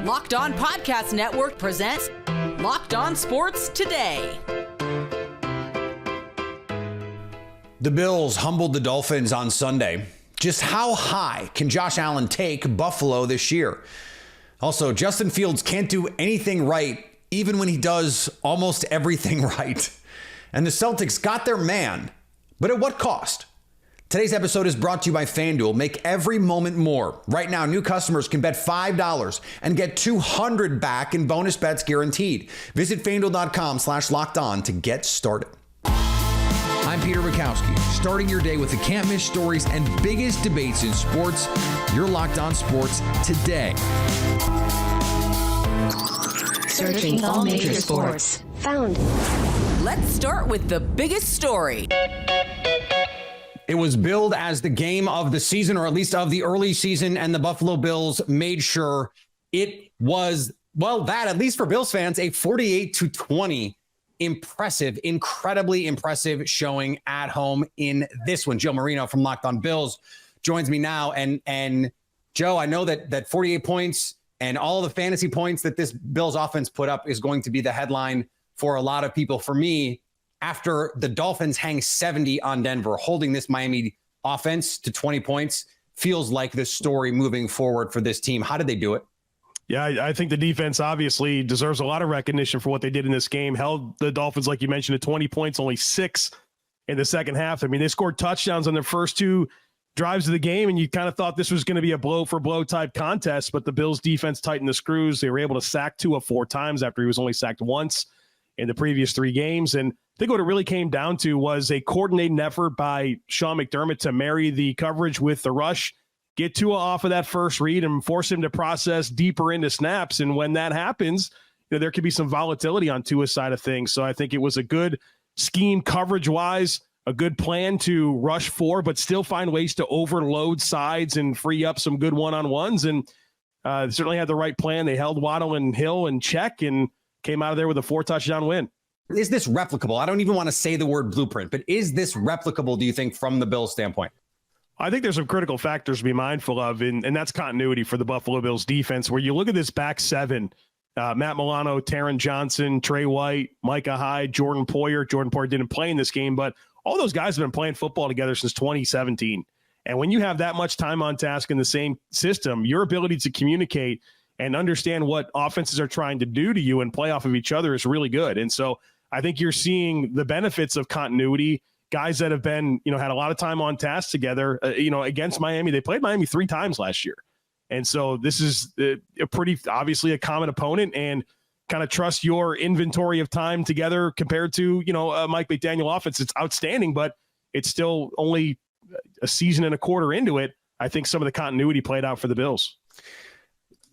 Locked On Podcast Network presents Locked On Sports Today. The Bills humbled the Dolphins on Sunday. Just how high can Josh Allen take Buffalo this year? Also, Justin Fields can't do anything right, even when he does almost everything right. And the Celtics got their man, but at what cost? Today's episode is brought to you by FanDuel. Make every moment more. Right now, new customers can bet $5 and get $200 back in bonus bets guaranteed. Visit FanDuel.com/lockedon to get started. I'm Peter Bukowski, starting your day with the can't-miss stories and biggest debates in sports. You're Locked On Sports Today. Searching all major sports. Found. Let's start with the biggest story. It was billed as the game of the season, or at least of the early season, and the Buffalo Bills made sure it was, well, that, at least for Bills fans, a 48-20 impressive, incredibly impressive showing at home in this one. Joe Marino from Locked On Bills joins me now. And Joe, I know that 48 points and all the fantasy points that this Bills offense put up is going to be the headline for a lot of people. For me, after the Dolphins hang 70 on Denver, holding this Miami offense to 20 points feels like the story moving forward for this team. How did they do it? Yeah, I think the defense obviously deserves a lot of recognition for what they did in this game. Held the Dolphins, like you mentioned, to 20 points, only 6 in the second half. I mean, they scored touchdowns on their first 2 drives of the game, and you kind of thought this was going to be a blow-for-blow type contest, but the Bills' defense tightened the screws. They were able to sack Tua 4 times after he was only sacked once in the previous 3 games. And I think what it really came down to was a coordinated effort by Sean McDermott to marry the coverage with the rush, get Tua off of that first read and force him to process deeper into snaps. And when that happens, there could be some volatility on Tua's side of things. So I think it was a good scheme coverage-wise, a good plan to rush 4, but still find ways to overload sides and free up some good one-on-ones. And certainly had the right plan. They held Waddle and Hill in check and came out of there with a 4-touchdown win. Is this replicable? I don't even want to say the word blueprint, but is this replicable, do you think, from the Bills' standpoint? I think there's some critical factors to be mindful of, and that's continuity for the Buffalo Bills defense, where you look at this back 7, Matt Milano, Taron Johnson, Trey White, Micah Hyde, Jordan Poyer. Jordan Poyer didn't play in this game, but all those guys have been playing football together since 2017. And when you have that much time on task in the same system, your ability to communicate and understand what offenses are trying to do to you and play off of each other is really good. And so I think you're seeing the benefits of continuity. Guys that have been, had a lot of time on task together, against Miami. They played Miami 3 times last year. And so this is a pretty, obviously a common opponent, and kind of trust your inventory of time together compared to, Mike McDaniel offense. It's outstanding, but it's still only a season and a quarter into it. I think some of the continuity played out for the Bills.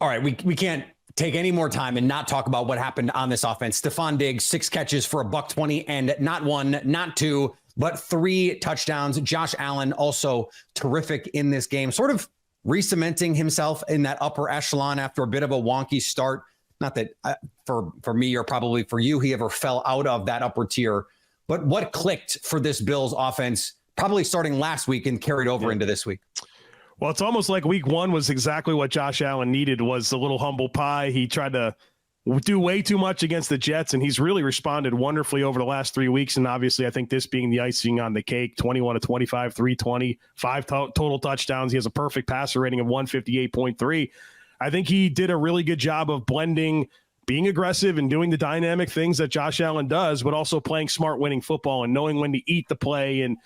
All right, we can't take any more time and not talk about what happened on this offense. Stephon Diggs, 6 catches for $120, and not 1, not 2, but 3 touchdowns. Josh Allen also terrific in this game, sort of re-cementing himself in that upper echelon after a bit of a wonky start. Not that for me or probably for you, he ever fell out of that upper tier. But what clicked for this Bills offense, probably starting last week and carried over into this week? Well, it's almost like week 1 was exactly what Josh Allen needed, was a little humble pie. He tried to do way too much against the Jets, and he's really responded wonderfully over the last 3 weeks. And obviously, I think this being the icing on the cake, 21 of 25, 320, 5 total touchdowns. He has a perfect passer rating of 158.3. I think he did a really good job of blending being aggressive and doing the dynamic things that Josh Allen does, but also playing smart winning football and knowing when to eat the play and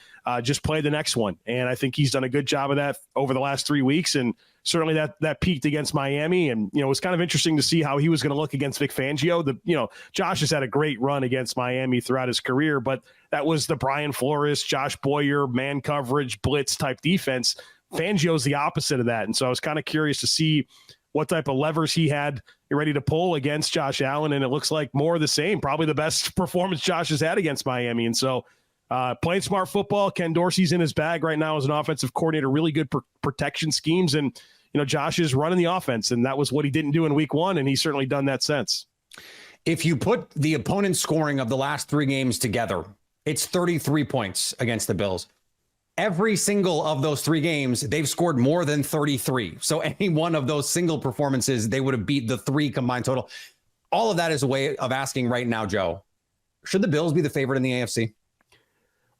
just play the next one. And I think he's done a good job of that over the last 3 weeks. And certainly that peaked against Miami. And, it was kind of interesting to see how he was going to look against Vic Fangio. Josh has had a great run against Miami throughout his career, but that was the Brian Flores, Josh Boyer, man coverage, blitz type defense. Fangio's the opposite of that. And so I was kind of curious to see what type of levers he had ready to pull against Josh Allen, and it looks like more of the same. Probably the best performance Josh has had against Miami. And so playing smart football, Ken Dorsey's in his bag right now as an offensive coordinator, really good protection schemes. And, Josh is running the offense, and that was what he didn't do in week 1, and he's certainly done that since. If you put the opponent's scoring of the last 3 games together, it's 33 points against the Bills. every single of those 3 games, they've scored more than 33. So any one of those single performances, they would have beat the 3 combined total. All of that is a way of asking right now, Joe, should the Bills be the favorite in the AFC?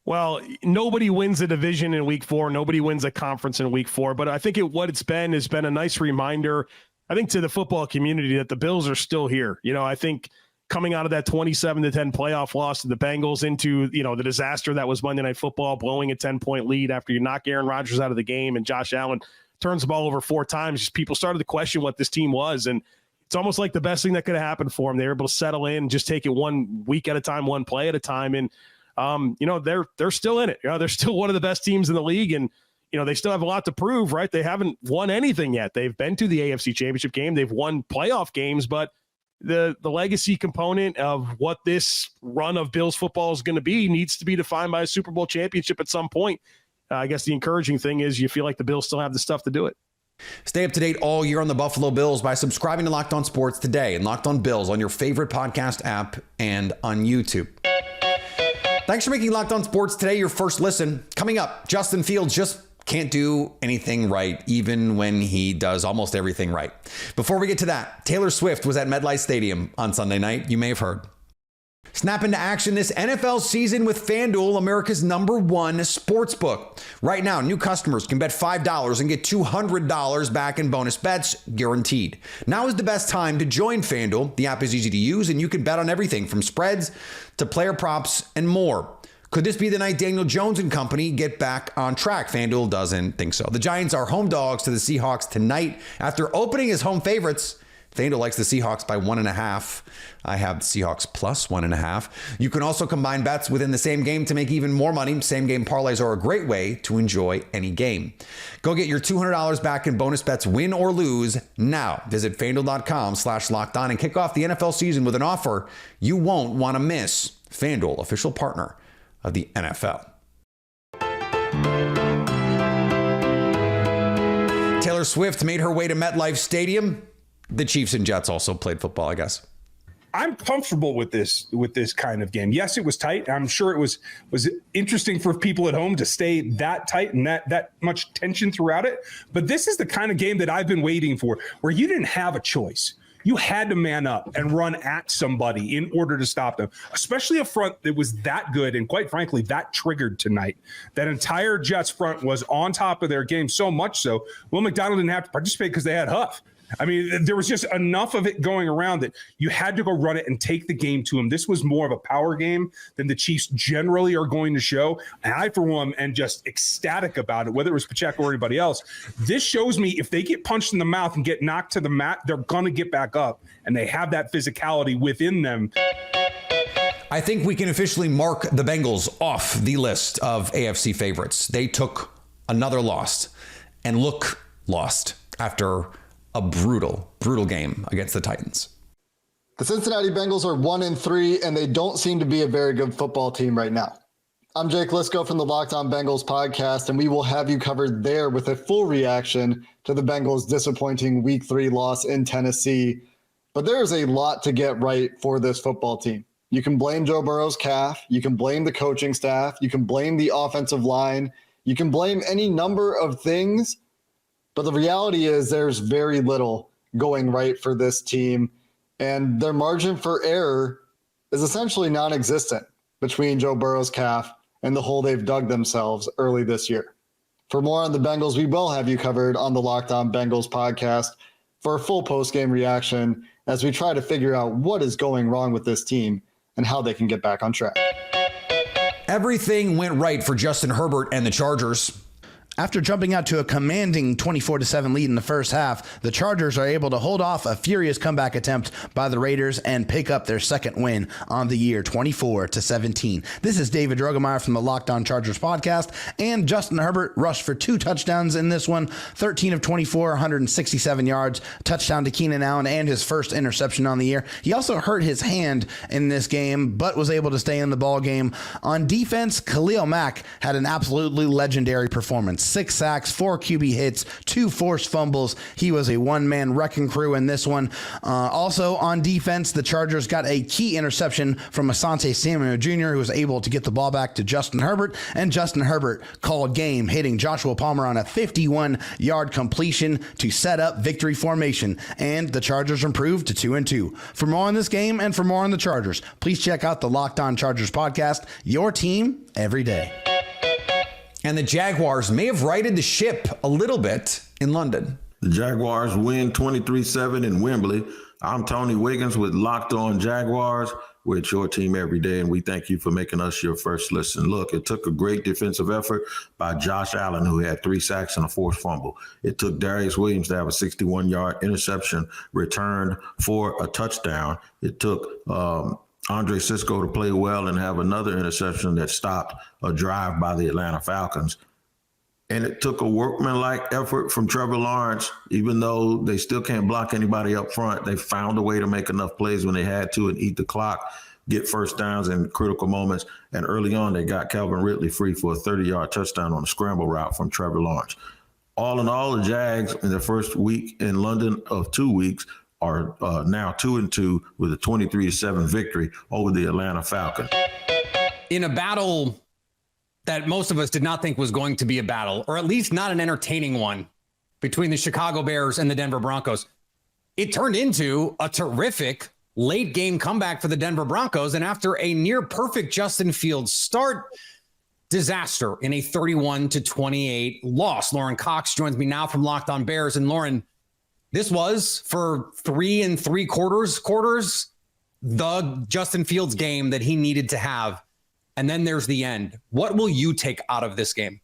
Well, nobody wins a division in week 4. Nobody wins a conference in week 4. But I think what it's been has been a nice reminder, I think, to the football community that the Bills are still here. I think coming out of that 27-10 playoff loss to the Bengals into, the disaster that was Monday Night Football, blowing a 10-point lead after you knock Aaron Rodgers out of the game and Josh Allen turns the ball over 4 times, people started to question what this team was. And it's almost like the best thing that could have happened for them. They were able to settle in and just take it one week at a time, one play at a time. And, they're still in it. They're still one of the best teams in the league. And, they still have a lot to prove, right? They haven't won anything yet. They've been to the AFC Championship game. They've won playoff games, but the legacy component of what this run of Bills football is going to be needs to be defined by a Super Bowl championship at some point. I guess the encouraging thing is you feel like the Bills still have the stuff to do it. Stay up to date all year on the Buffalo Bills by subscribing to Locked On Sports today and Locked On Bills on your favorite podcast app and on YouTube. Thanks for making Locked On Sports today your first listen. Coming up, Justin Fields just can't do anything right, even when he does almost everything right. Before we get to that, Taylor Swift was at MetLife Stadium on Sunday night. You may have heard. Snap into action this NFL season with FanDuel, America's #1 sportsbook. Right now, new customers can bet $5 and get $200 back in bonus bets, guaranteed. Now is the best time to join FanDuel. The app is easy to use, and you can bet on everything from spreads to player props and more. Could this be the night Daniel Jones and company get back on track? FanDuel doesn't think so. The Giants are home dogs to the Seahawks tonight. After opening as home favorites, FanDuel likes the Seahawks by 1.5. I have the Seahawks plus 1.5. You can also combine bets within the same game to make even more money. Same game parlays are a great way to enjoy any game. Go get your $200 back in bonus bets, win or lose, now. Visit FanDuel.com/lockedon and kick off the NFL season with an offer you won't want to miss. FanDuel, official partner of the NFL. Taylor Swift made her way to MetLife Stadium. The Chiefs and Jets also played football, I guess. I'm comfortable with this kind of game. Yes, it was tight. I'm sure it was interesting for people at home to stay that tight and that much tension throughout it. But this is the kind of game that I've been waiting for, where you didn't have a choice. You had to man up and run at somebody in order to stop them, especially a front that was that good and, quite frankly, that triggered tonight. That entire Jets front was on top of their game, so much so Will McDonald didn't have to participate because they had Huff. I mean, there was just enough of it going around that you had to go run it and take the game to him. This was more of a power game than the Chiefs generally are going to show. And I, for one, am just ecstatic about it, whether it was Pacheco or anybody else. This shows me if they get punched in the mouth and get knocked to the mat, they're going to get back up. And they have that physicality within them. I think we can officially mark the Bengals off the list of AFC favorites. They took another loss and look lost after a brutal game against the Titans. The Cincinnati Bengals are 1-3, and they don't seem to be a very good football team right now. I'm Jake Lisco from the Locked On Bengals podcast, and we will have you covered there with a full reaction to the Bengals' disappointing Week 3 loss in Tennessee. But there is a lot to get right for this football team. You can blame Joe Burrow's calf. You can blame the coaching staff. You can blame the offensive line. You can blame any number of things. But the reality is there's very little going right for this team, and their margin for error is essentially non-existent between Joe Burrow's calf and the hole they've dug themselves early this year. For more on the Bengals, we will have you covered on the Locked On Bengals podcast for a full post-game reaction as we try to figure out what is going wrong with this team and how they can get back on track. Everything went right for Justin Herbert and the Chargers. After jumping out to a commanding 24-7 lead in the first half, the Chargers are able to hold off a furious comeback attempt by the Raiders and pick up their second win on the year, 24-17. This is David Drogemeyer from the Locked On Chargers podcast, and Justin Herbert rushed for 2 touchdowns in this one, 13 of 24, 167 yards, touchdown to Keenan Allen, and his first interception on the year. He also hurt his hand in this game, but was able to stay in the ball game. On defense, Khalil Mack had an absolutely legendary performance. 6 sacks, 4 QB hits, 2 forced fumbles. He was a one-man wrecking crew in this one. Also on defense, the Chargers got a key interception from Asante Samuel Jr., who was able to get the ball back to Justin Herbert, and Justin Herbert called game, hitting Joshua Palmer on a 51-yard completion to set up victory formation, and the Chargers improved to 2-2. For more on this game and for more on the Chargers, please check out the Locked On Chargers podcast, your team every day. And the Jaguars may have righted the ship a little bit in London. The Jaguars win 23-7 in Wembley. I'm Tony Wiggins with Locked On Jaguars. We're at your team every day, and we thank you for making us your first listen. Look, it took a great defensive effort by Josh Allen, who had 3 sacks and a forced fumble. It took Darius Williams to have a 61-yard interception returned for a touchdown. It took Andre Sisco to play well and have another interception that stopped a drive by the Atlanta Falcons. And it took a workmanlike effort from Trevor Lawrence. Even though they still can't block anybody up front, they found a way to make enough plays when they had to and eat the clock, get first downs in critical moments. And early on, they got Calvin Ridley free for a 30-yard touchdown on a scramble route from Trevor Lawrence. All in all, the Jags in their first week in London of 2 weeks are now 2-2 with a 23-7 victory over the Atlanta Falcons. In a battle that most of us did not think was going to be a battle, or at least not an entertaining one, between the Chicago Bears and the Denver Broncos, it turned into a terrific late game comeback for the Denver Broncos. And after a near perfect Justin Fields start, disaster in a 31-28 loss. Lauren Cox joins me now from Locked On Bears. And Lauren, this was, for 3 3/4 quarters, the Justin Fields game that he needed to have. And then there's the end. What will you take out of this game?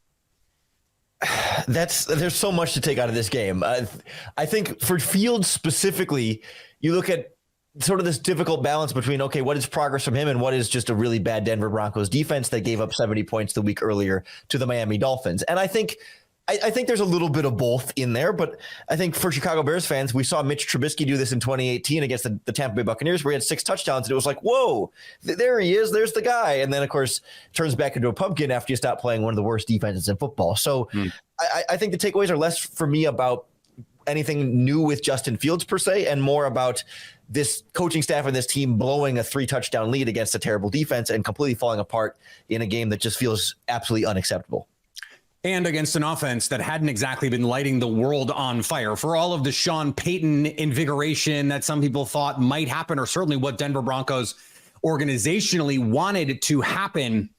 There's so much to take out of this game. I think for Fields specifically, you look at sort of this difficult balance between, okay, what is progress from him and what is just a really bad Denver Broncos defense that gave up 70 points the week earlier to the Miami Dolphins. And I think there's a little bit of both in there, but I think for Chicago Bears fans, we saw Mitch Trubisky do this in 2018 against the Tampa Bay Buccaneers, where he had 6 touchdowns, and it was like, whoa, there he is, there's the guy. And then, of course, turns back into a pumpkin after you stop playing one of the worst defenses in football. So I think the takeaways are less for me about anything new with Justin Fields per se, and more about this coaching staff and this team blowing a 3-touchdown lead against a terrible defense and completely falling apart in a game that just feels absolutely unacceptable. And against an offense that hadn't exactly been lighting the world on fire. For all of the Sean Payton invigoration that some people thought might happen, or certainly what Denver Broncos organizationally wanted to happen,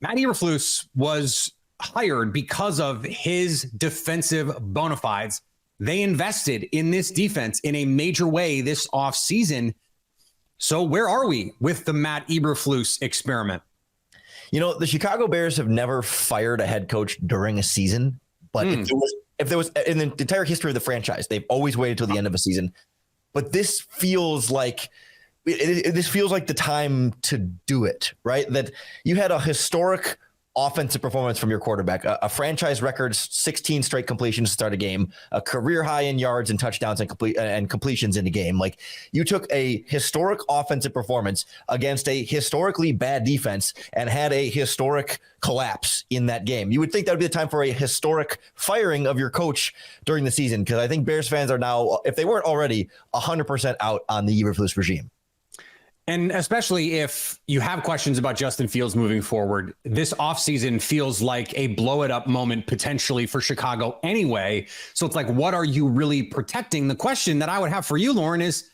Matt Eberflus was hired because of his defensive bona fides. They invested in this defense in a major way this offseason. So where are we with the Matt Eberflus experiment? You know, the Chicago Bears have never fired a head coach during a season, but if there was in the entire history of the franchise, they've always waited till the end of a season. But this feels like the time to do it, right? That you had a historic offensive performance from your quarterback, a franchise record 16 straight completions to start a game, a career high in yards and touchdowns and completions in a game. Like, you took a historic offensive performance against a historically bad defense and had a historic collapse in that game. You would think that would be the time for a historic firing of your coach during the season, because I think Bears fans are now, if they weren't already, 100% out on the Eberflus regime. And especially if you have questions about Justin Fields moving forward, this offseason feels like a blow it up moment potentially for Chicago anyway. So it's like, what are you really protecting? The question that I would have for you, Lauren, is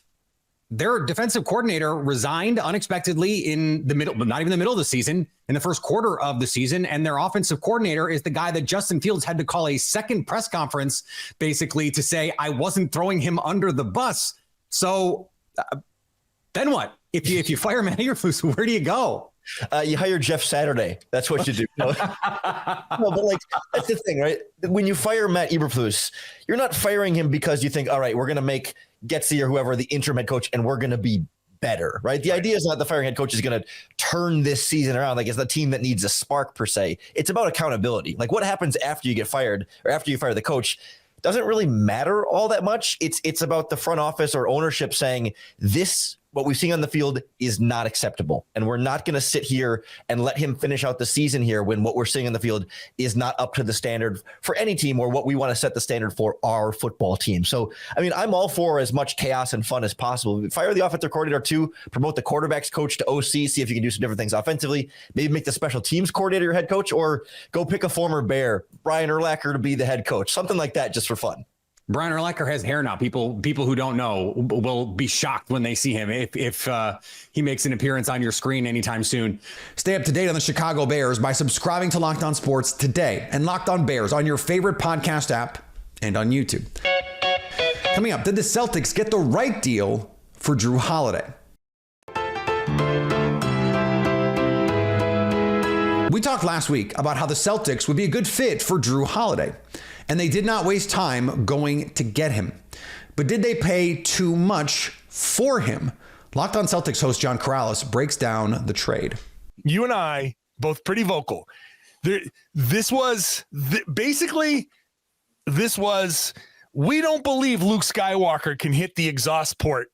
their defensive coordinator resigned unexpectedly in the middle, but not even the middle of the season, in the first quarter of the season. And their offensive coordinator is the guy that Justin Fields had to call a second press conference, basically to say, I wasn't throwing him under the bus. So then what? If you fire Matt Eberflus, where do you go? You hire Jeff Saturday. That's what you do. No, but like, that's the thing, right? When you fire Matt Eberflus, you're not firing him because you think, all right, we're going to make Getsy or whoever the interim head coach, and we're going to be better, right? The idea is not the firing head coach is going to turn this season around. Like, it's the team that needs a spark per se. It's about accountability. Like, what happens after you get fired or after you fire the coach doesn't really matter all that much. It's about the front office or ownership saying, this what we've seen on the field is not acceptable. And we're not going to sit here and let him finish out the season here when what we're seeing on the field is not up to the standard for any team or what we want to set the standard for our football team. So, I mean, I'm all for as much chaos and fun as possible. Fire the offensive coordinator too, promote the quarterbacks coach to OC, see if you can do some different things offensively, maybe make the special teams coordinator your head coach, or go pick a former Bear, Brian Urlacher, to be the head coach, something like that, just for fun. Brian Urlacher has hair now. People who don't know will be shocked when they see him if he makes an appearance on your screen anytime soon. Stay up to date on the Chicago Bears by subscribing to Locked On Sports today and Locked On Bears on your favorite podcast app and on YouTube. Coming up, did the Celtics get the right deal for Jrue Holiday? We talked last week about how the Celtics would be a good fit for Jrue Holiday, and they did not waste time going to get him. But did they pay too much for him? Locked On Celtics host John Corrales breaks down the trade. You and I both pretty vocal. This was, we don't believe Luke Skywalker can hit the exhaust port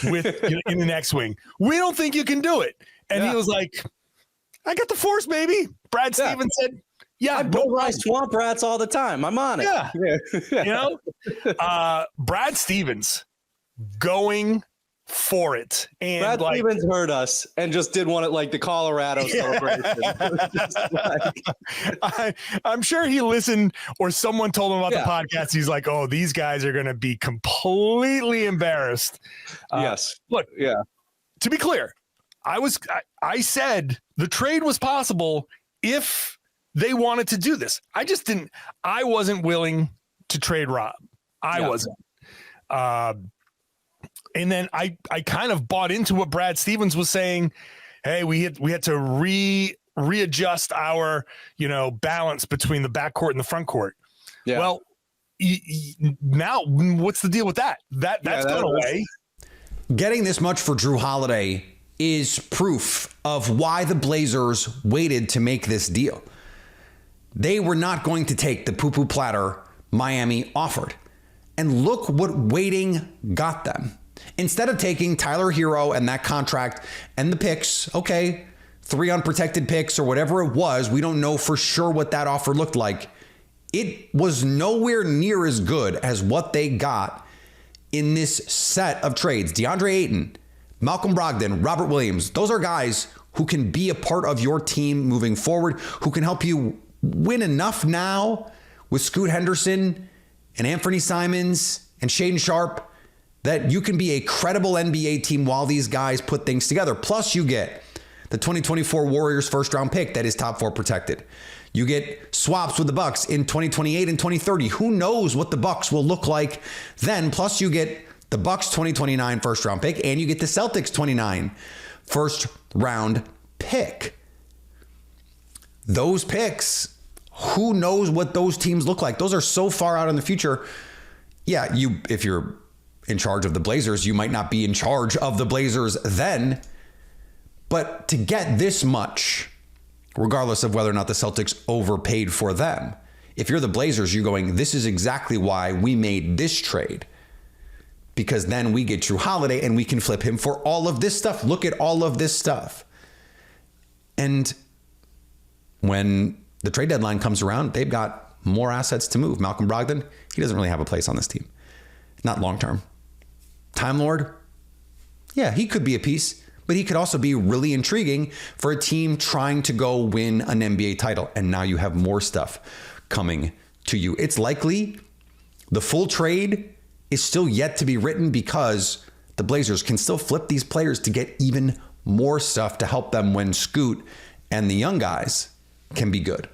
with in the next wing. We don't think you can do it. And he was like, I got the force, baby. Brad Stevens said, yeah, I build swamp rats all the time. I'm on it. Yeah. Brad Stevens going for it. And Brad Stevens heard us and just did one at like the Colorado celebration. I'm sure he listened, or someone told him about the podcast. He's like, oh, these guys are going to be completely embarrassed. Look, to be clear, I said the trade was possible if they wanted to do this. I wasn't willing to trade Rob. I wasn't. And then I kind of bought into what Brad Stevens was saying. Hey, we had to readjust our, balance between the backcourt and the front court. Yeah. Well, now what's the deal with that? That's gone away. Getting this much for Jrue Holiday is proof of why the Blazers waited to make this deal. They were not going to take the poo-poo platter Miami offered. And look what waiting got them. Instead of taking Tyler Hero and that contract and the picks, 3 unprotected picks or whatever it was, we don't know for sure what that offer looked like. It was nowhere near as good as what they got in this set of trades. DeAndre Ayton, Malcolm Brogdon, Robert Williams, those are guys who can be a part of your team moving forward, who can help you win enough now with Scoot Henderson and Anthony Simons and Shaedon Sharpe that you can be a credible NBA team while these guys put things together. Plus you get the 2024 Warriors first round pick that is top 4 protected. You get swaps with the Bucks in 2028 and 2030. Who knows what the Bucks will look like then? Plus you get the Bucks 2029 first round pick, and you get the Celtics 29 first round pick. Those picks, who knows what those teams look like? Those are so far out in the future. Yeah, if you're in charge of the Blazers, you might not be in charge of the Blazers then. But to get this much, regardless of whether or not the Celtics overpaid for them, if you're the Blazers, you're going, this is exactly why we made this trade. Because then we get Jrue Holiday and we can flip him for all of this stuff. Look at all of this stuff. And when the trade deadline comes around, they've got more assets to move. Malcolm Brogdon, he doesn't really have a place on this team. Not long term. Time Lord, yeah, he could be a piece, but he could also be really intriguing for a team trying to go win an NBA title. And now you have more stuff coming to you. It's likely the full trade is still yet to be written because the Blazers can still flip these players to get even more stuff to help them when Scoot and the young guys can be good.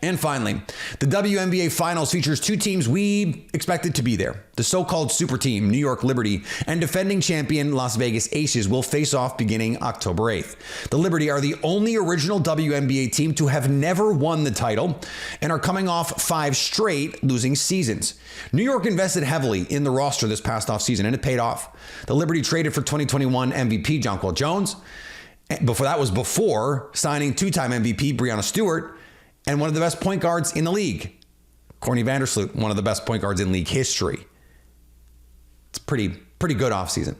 And finally, the WNBA Finals features 2 teams we expected to be there. The so-called super team, New York Liberty, and defending champion Las Vegas Aces will face off beginning October 8th. The Liberty are the only original WNBA team to have never won the title and are coming off 5 straight losing seasons. New York invested heavily in the roster this past offseason, and it paid off. The Liberty traded for 2021 MVP Jonquel Jones. Before signing 2-time MVP Breanna Stewart, and one of the best point guards in the league, Courtney Vandersloot, one of the best point guards in league history. It's pretty good offseason.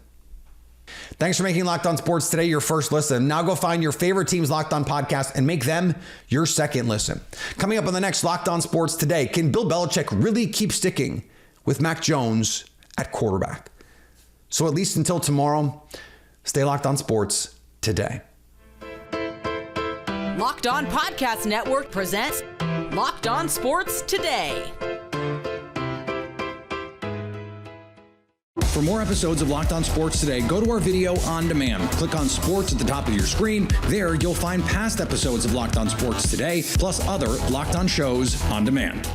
Thanks for making Locked On Sports Today your first listen. Now go find your favorite team's Locked On podcast and make them your second listen. Coming up on the next Locked On Sports Today, can Bill Belichick really keep sticking with Mac Jones at quarterback? So at least until tomorrow, stay Locked On Sports Today. Locked On Podcast Network presents Locked On Sports Today. For more episodes of Locked On Sports Today, go to our video on demand. Click on sports at the top of your screen. There, you'll find past episodes of Locked On Sports Today, plus other Locked On shows on demand.